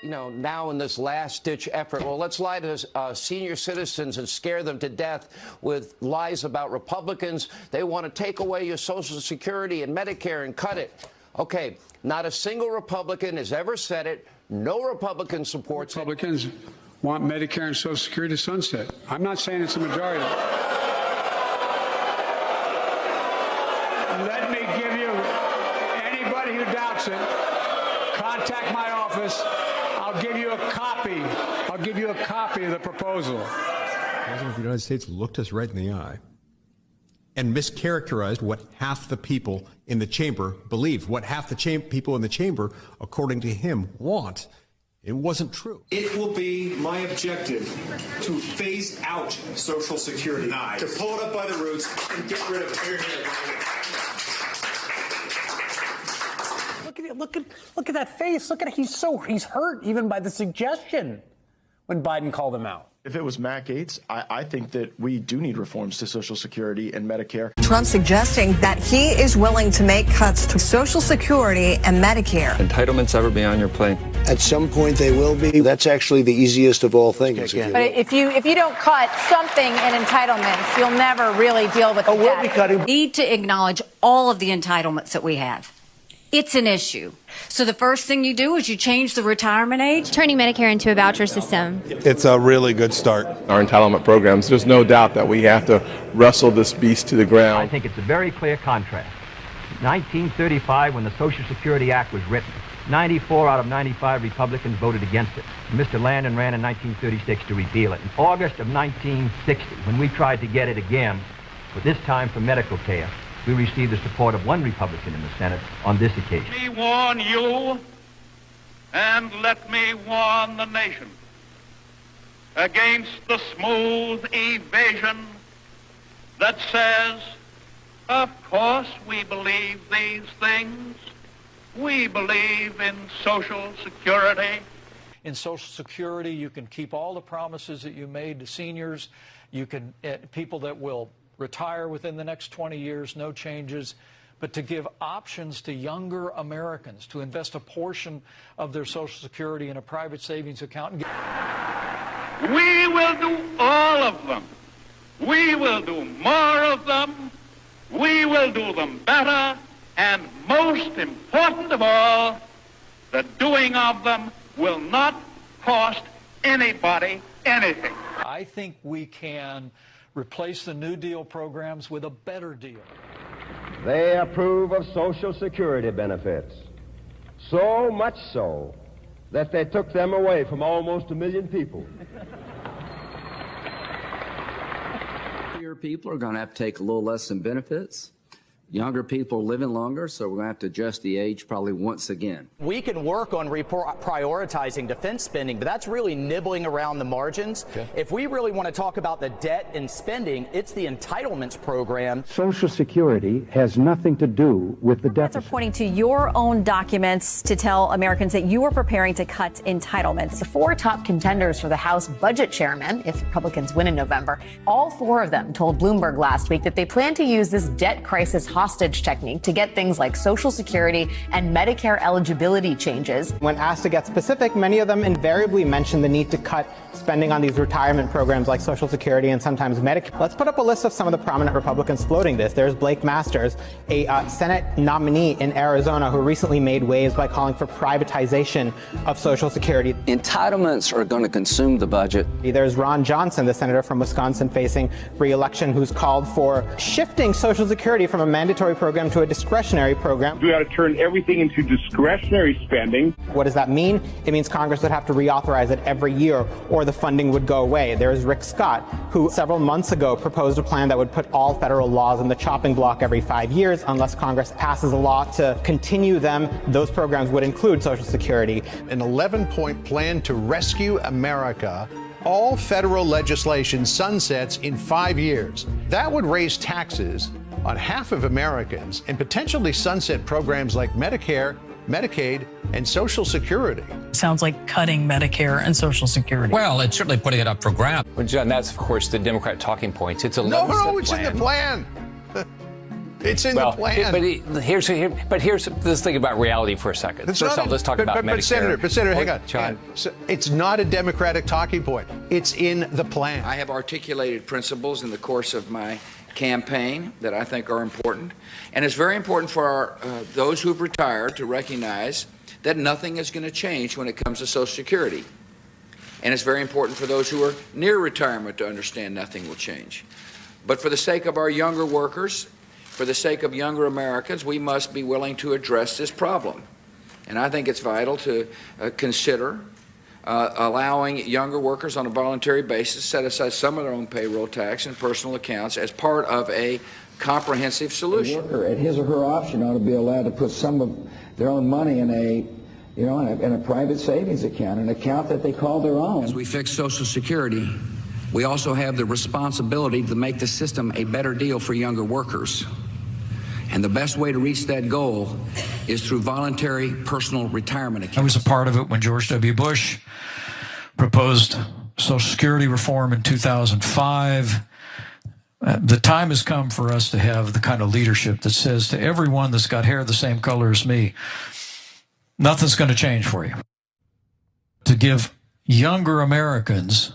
now in this last-ditch effort. Well, let's lie to senior citizens and scare them to death with lies about Republicans. They want to take away your Social Security and Medicare and cut it. Okay, not a single Republican has ever said it. No Republican supports it. Republicans want Medicare and Social Security to sunset. I'm not saying it's a majority. Let me give you, anybody who doubts it, contact my office. I'll give you a copy. I'll give you a copy of the proposal. The President of the United States looked us right in the eye and mischaracterized what half the people in the chamber believe, what half the people in the chamber, according to him, want. It wasn't true. It will be my objective to phase out Social Security, to pull it up by the roots and get rid of it. Look at that face. Look at it. He's hurt even by the suggestion when Biden called him out. If it was Matt Gaetz, I think that we do need reforms to Social Security and Medicare. Trump suggesting that he is willing to make cuts to Social Security and Medicare. Entitlements ever be on your plate? At some point they will be. That's actually the easiest of all things. But if you don't cut something in entitlements, you'll never really deal with the debt. We'll be cutting. We need to acknowledge all of the entitlements that we have. It's an issue. So the first thing you do is you change the retirement age. Turning Medicare into a voucher system. It's a really good start. Our entitlement programs, there's no doubt that we have to wrestle this beast to the ground. I think it's a very clear contrast. 1935, when the Social Security Act was written, 94 out of 95 Republicans voted against it. Mr. Landon ran in 1936 to repeal it. In August of 1960, when we tried to get it again, but this time for medical care, we received the support of one Republican in the Senate on this occasion. Let me warn you, and let me warn the nation against the smooth evasion that says, of course we believe these things. We believe in Social Security. In Social Security, you can keep all the promises that you made to seniors. You can, people that will retire within the next 20 years, no changes, but to give options to younger Americans to invest a portion of their Social Security in a private savings account. We will do all of them. We will do more of them. We will do them better. And most important of all, the doing of them will not cost anybody anything. I think we can replace the New Deal programs with a better deal. They approve of Social Security benefits, so much so that they took them away from almost 1 million people. Younger people are going to have to take a little less in benefits. Younger people are living longer, so we're going to have to adjust the age probably once again. We can work on prioritizing defense spending, but that's really nibbling around the margins. Okay. If we really want to talk about the debt and spending, it's the entitlements program. Social Security has nothing to do with the deficit. Are pointing to your own documents to tell Americans that you are preparing to cut entitlements. The 4 top contenders for the House budget chairman, if Republicans win in November, all 4 of them told Bloomberg last week that they plan to use this debt crisis hostage technique to get things like Social Security and Medicare eligibility changes. When asked to get specific, many of them invariably mention the need to cut spending on these retirement programs like Social Security and sometimes Medicare. Let's put up a list of some of the prominent Republicans floating this. There's Blake Masters, a Senate nominee in Arizona who recently made waves by calling for privatization of Social Security. Entitlements are going to consume the budget. There's Ron Johnson, the senator from Wisconsin facing re-election, who's called for shifting Social Security from a mandatory program to a discretionary program. We ought to turn everything into discretionary spending. What does that mean? It means Congress would have to reauthorize it every year or the funding would go away. There's Rick Scott, who several months ago proposed a plan that would put all federal laws on the chopping block every 5 years. Unless Congress passes a law to continue them, those programs would include Social Security. An 11-point plan to rescue America. All federal legislation sunsets in 5 years. That would raise taxes on half of Americans and potentially sunset programs like Medicare, Medicaid, and Social Security. Sounds like cutting Medicare and Social Security. Well, it's certainly putting it up for grabs. Well, John, that's, of course, the Democrat talking points. It's a No, it's in the plan. It's in the plan. But here's this thing about reality for a second. First off, let's talk about Medicare. But Senator, hang on. John. It's not a Democratic talking point. It's in the plan. I have articulated principles in the course of my campaign that I think are important. And it's very important for those who've retired to recognize that nothing is going to change when it comes to Social Security. And it's very important for those who are near retirement to understand nothing will change. But for the sake of our younger workers, for the sake of younger Americans, we must be willing to address this problem. And I think it's vital to consider allowing younger workers on a voluntary basis set aside some of their own payroll tax and personal accounts as part of a comprehensive solution. The worker at his or her option ought to be allowed to put some of their own money in a private savings account, an account that they call their own. As we fix Social Security, we also have the responsibility to make the system a better deal for younger workers. And the best way to reach that goal is through voluntary personal retirement accounts. I was a part of it when George W. Bush proposed Social Security reform in 2005. The time has come for us to have the kind of leadership that says to everyone that's got hair the same color as me, nothing's going to change for you. To give younger Americans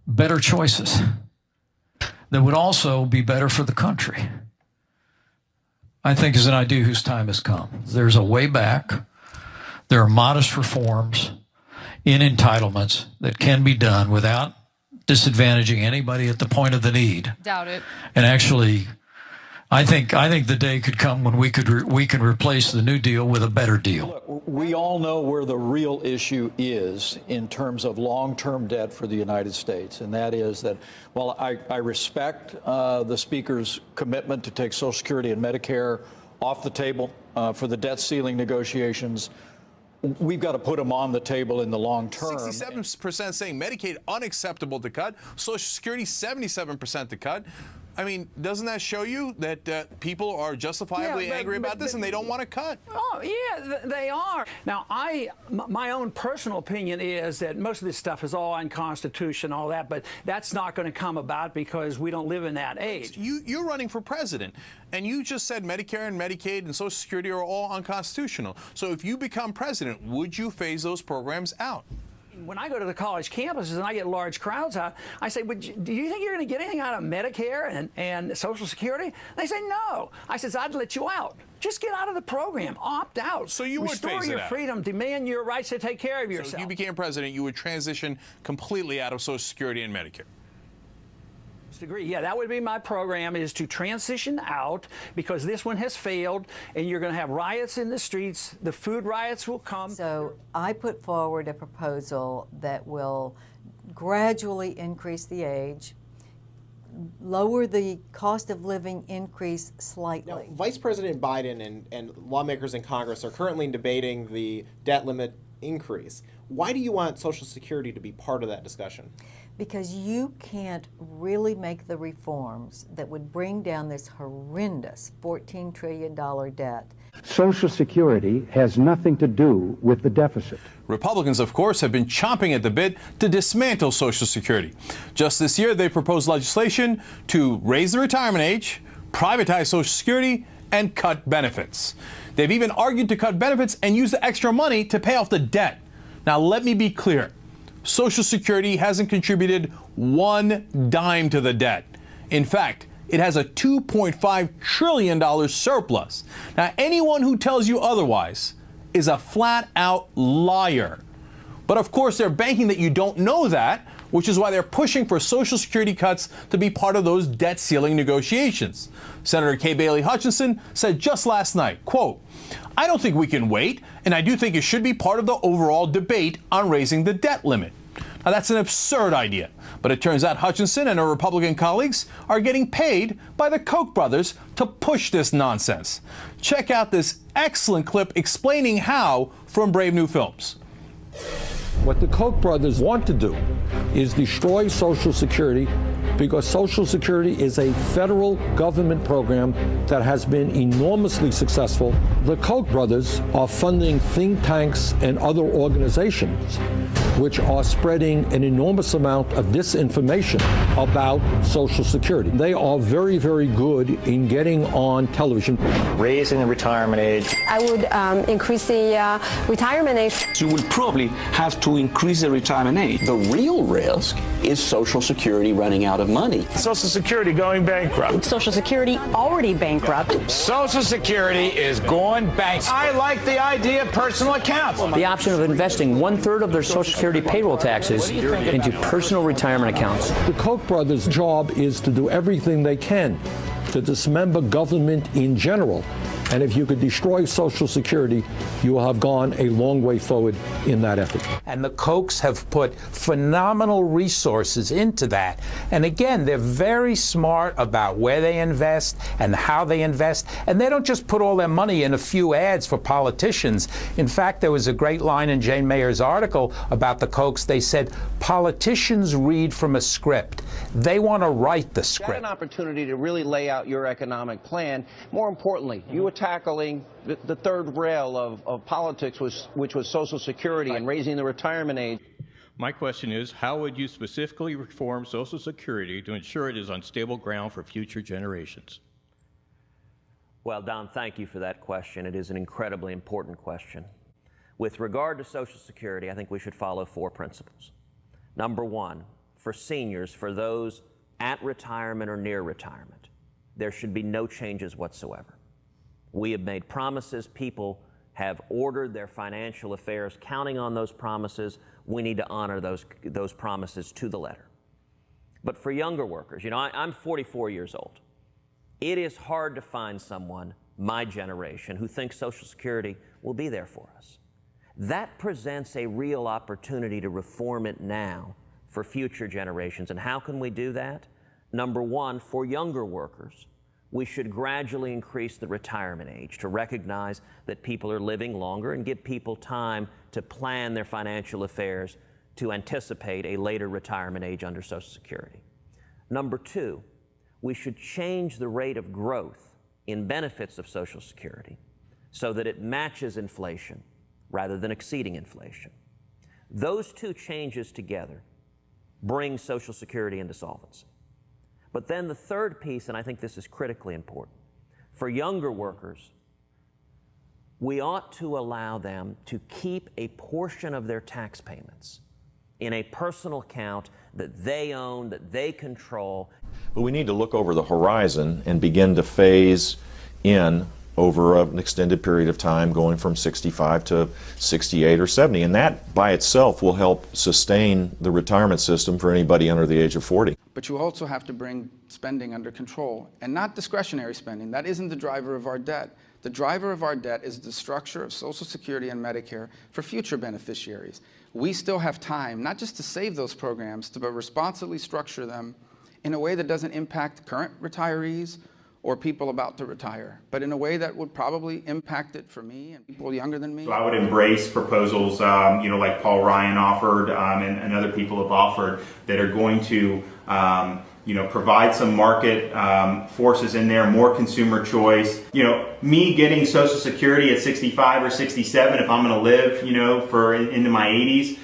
better choices that would also be better for the country, I think is an idea whose time has come. There's a way back. There are modest reforms in entitlements that can be done without disadvantaging anybody at the point of the need. Doubt it. And actually, I think the day could come when we can replace the New Deal with a better deal. Look, we all know where the real issue is in terms of long-term debt for the United States, and that is that while I respect the Speaker's commitment to take Social Security and Medicare off the table for the debt ceiling negotiations, we've got to put them on the table in the long term. 67% saying Medicaid unacceptable to cut, Social Security 77% to cut. I mean, doesn't that show you that people are justifiably angry about this and they don't want to cut? Oh, yeah, they are. Now, my own personal opinion is that most of this stuff is all unconstitutional, all that, but that's not going to come about because we don't live in that age. You're running for president, and you just said Medicare and Medicaid and Social Security are all unconstitutional. So if you become president, would you phase those programs out? When I go to the college campuses and I get large crowds out, I say, do you think you're going to get anything out of Medicare and Social Security? They say, no. I says, I'd let you out. Just get out of the program. Opt out. So you would phase it out. Restore your freedom. Demand your rights to take care of yourself. So if you became president, you would transition completely out of Social Security and Medicare. Agree. Yeah, that would be my program, is to transition out, because this one has failed and you're going to have riots in the streets. The food riots will come. So I put forward a proposal that will gradually increase the age, lower the cost of living increase slightly. Now, Vice President Biden and lawmakers in Congress are currently debating the debt limit increase. Why do you want Social Security to be part of that discussion? Because you can't really make the reforms that would bring down this horrendous $14 trillion debt. Social Security has nothing to do with the deficit. Republicans, of course, have been chomping at the bit to dismantle Social Security. Just this year, they proposed legislation to raise the retirement age, privatize Social Security, and cut benefits. They've even argued to cut benefits and use the extra money to pay off the debt. Now, let me be clear. Social Security hasn't contributed one dime to the debt. In fact, it has a $2.5 trillion surplus. Now, anyone who tells you otherwise is a flat-out liar. But of course, they're banking that you don't know that, which is why they're pushing for Social Security cuts to be part of those debt ceiling negotiations. Senator Kay Bailey Hutchinson said just last night, quote, "I don't think we can wait, and I do think it should be part of the overall debate on raising the debt limit." Now, that's an absurd idea, but it turns out Hutchinson and her Republican colleagues are getting paid by the Koch brothers to push this nonsense. Check out this excellent clip explaining how from Brave New Films. What the Koch brothers want to do is destroy Social Security because Social Security is a federal government program that has been enormously successful. The Koch brothers are funding think tanks and other organizations which are spreading an enormous amount of disinformation about Social Security. They are very, very good in getting on television. Raising the retirement age. I would increase the retirement age. You will probably have to increase the retirement age. The real risk is Social Security running out of money. Social Security going bankrupt. Social Security already bankrupt. Social Security is going bankrupt. I like the idea of personal accounts. The option of investing 1/3 of their Social Security payroll taxes into personal retirement accounts. The Koch brothers' job is to do everything they can to dismember government in general. And if you could destroy Social Security, you will have gone a long way forward in that effort. And the Kochs have put phenomenal resources into that. And again, they're very smart about where they invest and how they invest. And they don't just put all their money in a few ads for politicians. In fact, there was a great line in Jane Mayer's article about the Kochs. They said, politicians read from a script. They want to write the script. You had an opportunity to really lay out your economic plan. More importantly, you were tackling the third rail of politics, which was Social Security and raising the retirement age. My question is, how would you specifically reform Social Security to ensure it is on stable ground for future generations? Well, Don, thank you for that question. It is an incredibly important question. With regard to Social Security, I think we should follow 4 principles. Number 1, for seniors, for those at retirement or near retirement, there should be no changes whatsoever. We have made promises. People have ordered their financial affairs counting on those promises. We need to honor those promises to the letter. But for younger workers, you know, I'm 44 years old. It is hard to find someone, my generation, who thinks Social Security will be there for us. That presents a real opportunity to reform it now for future generations. And how can we do that? Number 1, for younger workers, we should gradually increase the retirement age to recognize that people are living longer and give people time to plan their financial affairs to anticipate a later retirement age under Social Security. Number 2, we should change the rate of growth in benefits of Social Security so that it matches inflation rather than exceeding inflation. Those 2 changes together bring Social Security into solvency. But then the third piece, and I think this is critically important, for younger workers, we ought to allow them to keep a portion of their tax payments in a personal account that they own, that they control. But we need to look over the horizon and begin to phase in over an extended period of time, going from 65 to 68 or 70. And that by itself will help sustain the retirement system for anybody under the age of 40. But you also have to bring spending under control, and not discretionary spending. That isn't the driver of our debt. The driver of our debt is the structure of Social Security and Medicare for future beneficiaries. We still have time, not just to save those programs, but responsibly structure them in a way that doesn't impact current retirees or people about to retire, but in a way that would probably impact it for me and people younger than me. So I would embrace proposals, like Paul Ryan offered and other people have offered that are going to, provide some market forces in there, more consumer choice. Me getting Social Security at 65 or 67, if I'm going to live, into my 80s,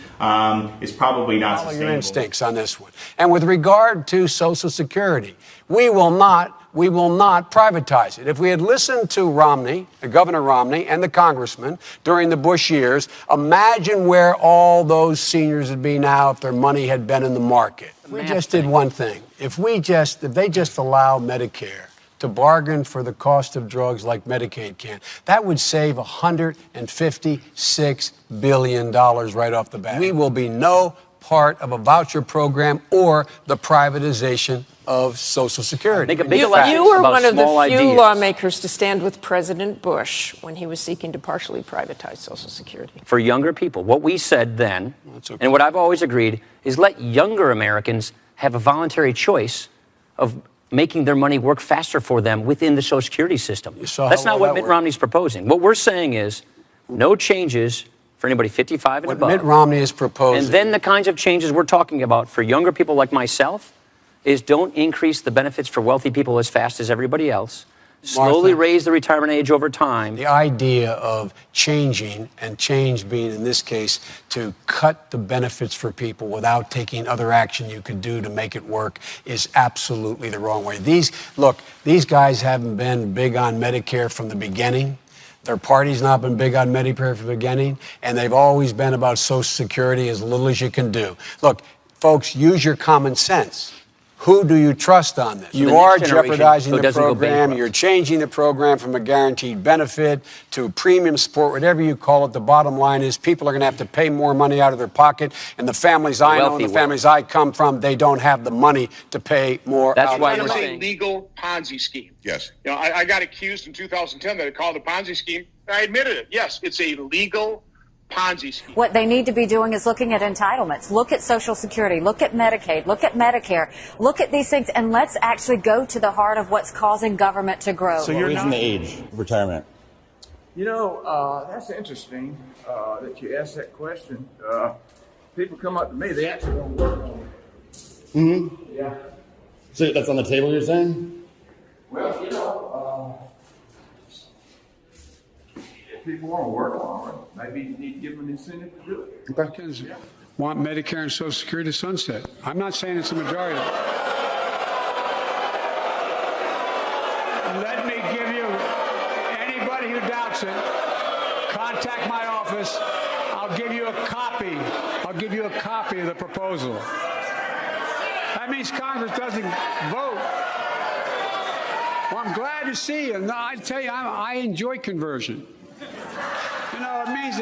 is probably not sustainable. Follow your instincts on this one. And with regard to Social Security, we will not privatize it. If we had listened to Romney, Governor Romney, and the congressman during the Bush years, imagine where all those seniors would be now if their money had been in the market. We just did one thing. If they just allow Medicare to bargain for the cost of drugs like Medicaid can, that would save $156 billion right off the bat. We will be no part of a voucher program or the privatization of Social Security. You were one of the few lawmakers to stand with President Bush when he was seeking to partially privatize Social Security. For younger people, what we said then, and what I've always agreed, is let younger Americans have a voluntary choice of making their money work faster for them within the Social Security system. That's not what Mitt Romney's proposing. What we're saying is no changes for anybody 55 and above. What Mitt Romney is proposing. And then the kinds of changes we're talking about for younger people like myself is don't increase the benefits for wealthy people as fast as everybody else. Slowly raise the retirement age over time. The idea of changing, and change being in this case to cut the benefits for people without taking other action you could do to make it work, is absolutely the wrong way. These guys haven't been big on Medicare from the beginning. Their party's not been big on Medicare from the beginning, and they've always been about Social Security as little as you can do. Look, folks, use your common sense. Who do you trust on this? You are jeopardizing the program. You're changing the program from a guaranteed benefit to premium support, whatever you call it. The bottom line is people are going to have to pay more money out of their pocket. And the families I know and the families I come from, they don't have the money to pay more. That's why we're saying legal Ponzi scheme. Yes. You know, I got accused in 2010 that I called a Ponzi scheme. I admitted it. Yes, it's a legal Ponzi scheme. What they need to be doing is looking at entitlements. Look at Social Security. Look at Medicaid. Look at Medicare. Look at these things, and let's actually go to the heart of what's causing government to grow. So you're raising the age of retirement. You know, that's interesting that you asked that question. People come up to me, they actually don't work on it. Mm-hmm. Yeah. So that's on the table, you're saying? Well, you know, if people want to work on it, maybe you need to give them an incentive to do it. Republicans want Medicare and Social Security to sunset. I'm not saying it's a majority. Let me give you, anybody who doubts it, contact my office. I'll give you a copy. I'll give you a copy of the proposal. That means Congress doesn't vote. Well, I'm glad to see you. No, I tell you, I enjoy conversion. You know, it means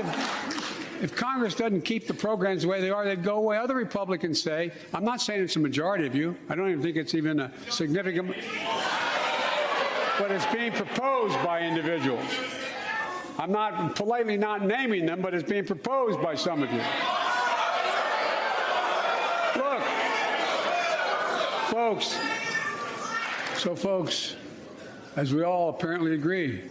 if Congress doesn't keep the programs the way they are, they'd go away. Other Republicans say, I'm not saying it's a majority of you. I don't even think it's even a significant, but it's being proposed by individuals. I'm not politely not naming them, but it's being proposed by some of you. Look, folks, as we all apparently agree,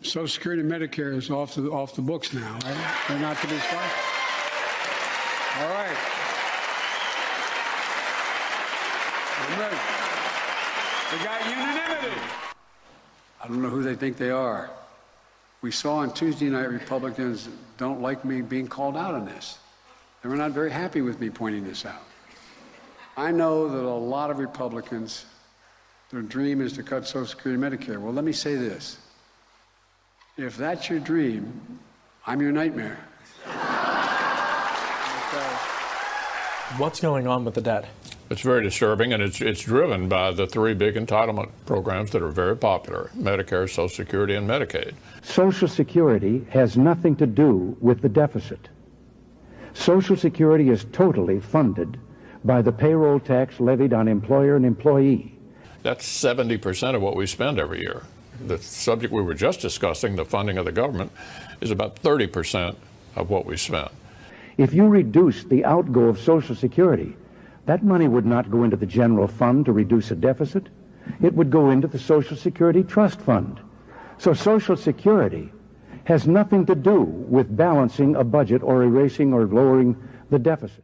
Social Security and Medicare is off the books now, right? They're not to be started. All right. I'm ready. We got unanimity. I don't know who they think they are. We saw on Tuesday night Republicans don't like me being called out on this. They were not very happy with me pointing this out. I know that a lot of Republicans, their dream is to cut Social Security and Medicare. Well, let me say this. If that's your dream, I'm your nightmare. What's going on with the debt? It's very disturbing, and it's driven by the three big entitlement programs that are very popular: Medicare, Social Security, and Medicaid. Social Security has nothing to do with the deficit. Social Security is totally funded by the payroll tax levied on employer and employee. That's 70% of what we spend every year. The subject we were just discussing, the funding of the government, is about 30% of what we spend. If you reduce the outgo of Social Security, that money would not go into the general fund to reduce a deficit. It would go into the Social Security Trust Fund. So Social Security has nothing to do with balancing a budget or erasing or lowering the deficit.